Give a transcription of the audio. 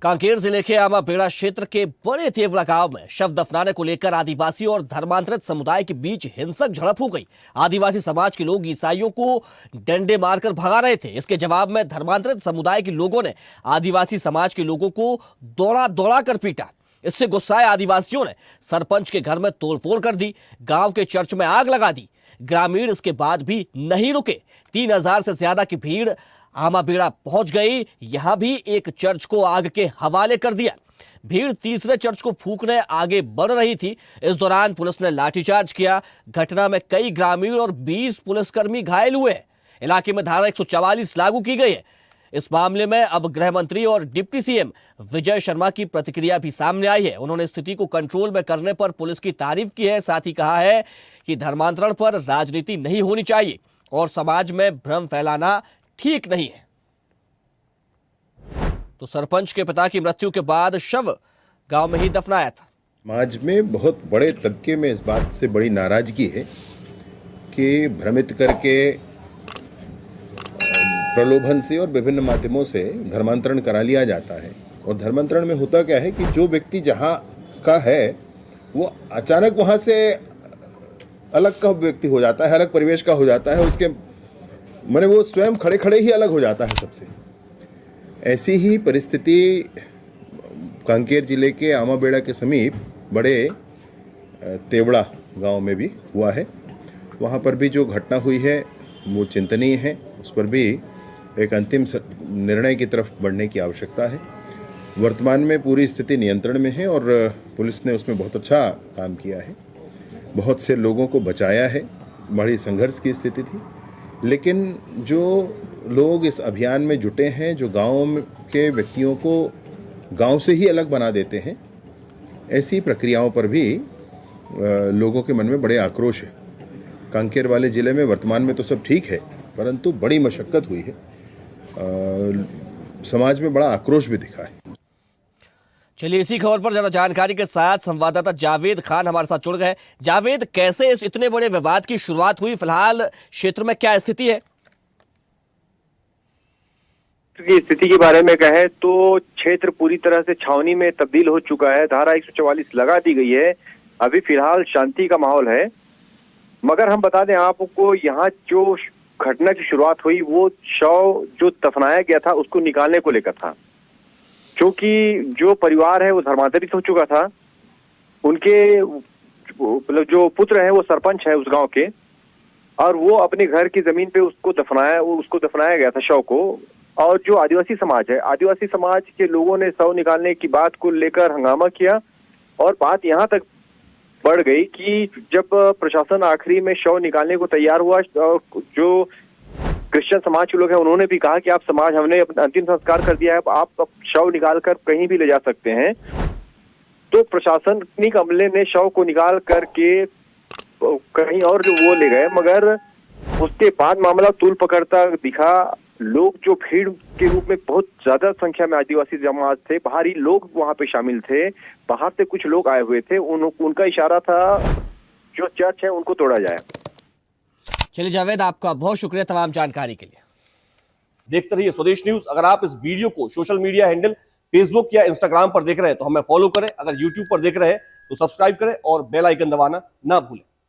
कांकेर जिले के आमाबेड़ा क्षेत्र के बड़े तेवड़ा गांव में शव दफनाने को लेकर आदिवासी और धर्मांतरित समुदाय के बीच हिंसक झड़प हो गई। आदिवासी समाज के लोग ईसाइयों को डंडे मारकर भगा रहे थे। इसके जवाब में धर्मांतरित समुदाय के लोगों ने आदिवासी समाज के लोगों को दौड़ा दौड़ा कर पीटा। इससे गुस्साए आदिवासियों ने सरपंच के घर में तोड़फोड़ कर दी, गांव के चर्च में आग लगा दी। ग्रामीण इसके बाद भी नहीं रुके। 3000 से ज्यादा की भीड़ आमाबेड़ा पहुंच गई। यहां भी एक चर्च को आग के हवाले कर दिया। भीड़ तीसरे चर्च को फूंकने आगे बढ़ रही थी। इस दौरान पुलिस ने लाठीचार्ज किया। घटना में कई ग्रामीण और 20 पुलिसकर्मी घायल हुए। इलाके में धारा 144 लागू की गई है। इस मामले में अब गृह मंत्री और डिप्टी सीएम विजय शर्मा की प्रतिक्रिया भी सामने आई है। उन्होंने स्थिति को कंट्रोल में करने पर पुलिस की तारीफ की है। साथ ही कहा है कि धर्मांतरण पर राजनीति नहीं होनी चाहिए और समाज में भ्रम फैलाना ठीक नहीं है। तो सरपंच के पिता की मृत्यु के बाद शव गांव में ही दफनाया था। समाज में बहुत बड़े तबके में इस बात से बड़ी नाराजगी है कि भ्रमित करके प्रलोभन से और विभिन्न माध्यमों से धर्मांतरण करा लिया जाता है। और धर्मांतरण में होता क्या है कि जो व्यक्ति जहाँ का है वो अचानक वहाँ से अलग का व्यक्ति हो जाता है, अलग परिवेश का हो जाता है। उसके माने वो स्वयं खड़े खड़े ही अलग हो जाता है सबसे। ऐसी ही परिस्थिति कांकेर जिले के आमाबेड़ा के समीप बड़े तेवड़ा गांव में भी हुआ है। वहाँ पर भी जो घटना हुई है वो चिंतनीय है। उस पर भी एक अंतिम निर्णय की तरफ बढ़ने की आवश्यकता है। वर्तमान में पूरी स्थिति नियंत्रण में है और पुलिस ने उसमें बहुत अच्छा काम किया है। बहुत से लोगों को बचाया है। बड़ी संघर्ष की स्थिति थी, लेकिन जो लोग इस अभियान में जुटे हैं, जो गाँव के व्यक्तियों को गांव से ही अलग बना देते हैं, ऐसी प्रक्रियाओं पर भी लोगों के मन में बड़े आक्रोश है। कांकेर वाले ज़िले में वर्तमान में तो सब ठीक है, परंतु बड़ी मशक्क़त हुई है। समाज में बड़ा आक्रोश भी दिखा है। चलिए, इसी खबर पर ज्यादा जानकारी के साथ संवाददाता जावेद खान हमारे साथ जुड़ गए। जावेद, कैसे इस इतने बड़े विवाद की शुरुआत हुई? फिलहाल क्षेत्र में क्या स्थिति है? की स्थिति के बारे में कहें तो क्षेत्र पूरी तरह से छावनी में तब्दील हो चुका है। धारा 144 लगा दी गई है। अभी फिलहाल शांति का माहौल है, मगर हम बता दें आपको, यहाँ जो घटना की शुरुआत हुई वो शव जो दफनाया गया था उसको निकालने को लेकर था। क्योंकि जो परिवार है वो धर्मांतरित हो चुका था। उनके मतलब जो पुत्र है वो सरपंच है उस गांव के, और वो अपने घर की जमीन पे उसको दफनाया गया था शव को। और जो आदिवासी समाज है, आदिवासी समाज के लोगों ने शव निकालने की बात को लेकर हंगामा किया और बात यहाँ तक बढ़ गई कि जब प्रशासन आखिरी में शव निकालने को तैयार हुआ, जो क्रिश्चियन समाज के लोग हैं उन्होंने भी कहा कि आप समाज, हमने अंतिम संस्कार कर दिया है, आप शव निकाल कर कहीं भी ले जा सकते हैं। तो प्रशासनिक अमले ने शव को निकाल करके कहीं और जो वो ले गए, मगर उसके बाद मामला तूल पकड़ता दिखा। लोग जो भीड़ के रूप में बहुत ज्यादा संख्या में आदिवासी समाज थे, बाहरी लोग वहां पे शामिल थे, बाहर से कुछ लोग आए हुए थे। उनका इशारा था जो चर्च है उनको तोड़ा जाए। चलिए जावेद, आपका बहुत शुक्रिया तमाम जानकारी के लिए। देखते रहिए स्वदेश न्यूज। अगर आप इस वीडियो को सोशल मीडिया हैंडल फेसबुक या इंस्टाग्राम पर देख रहे हैं तो हमें फॉलो करें। अगर यूट्यूब पर देख रहे हैं तो सब्सक्राइब करें और बेल आइकन दबाना ना भूलें।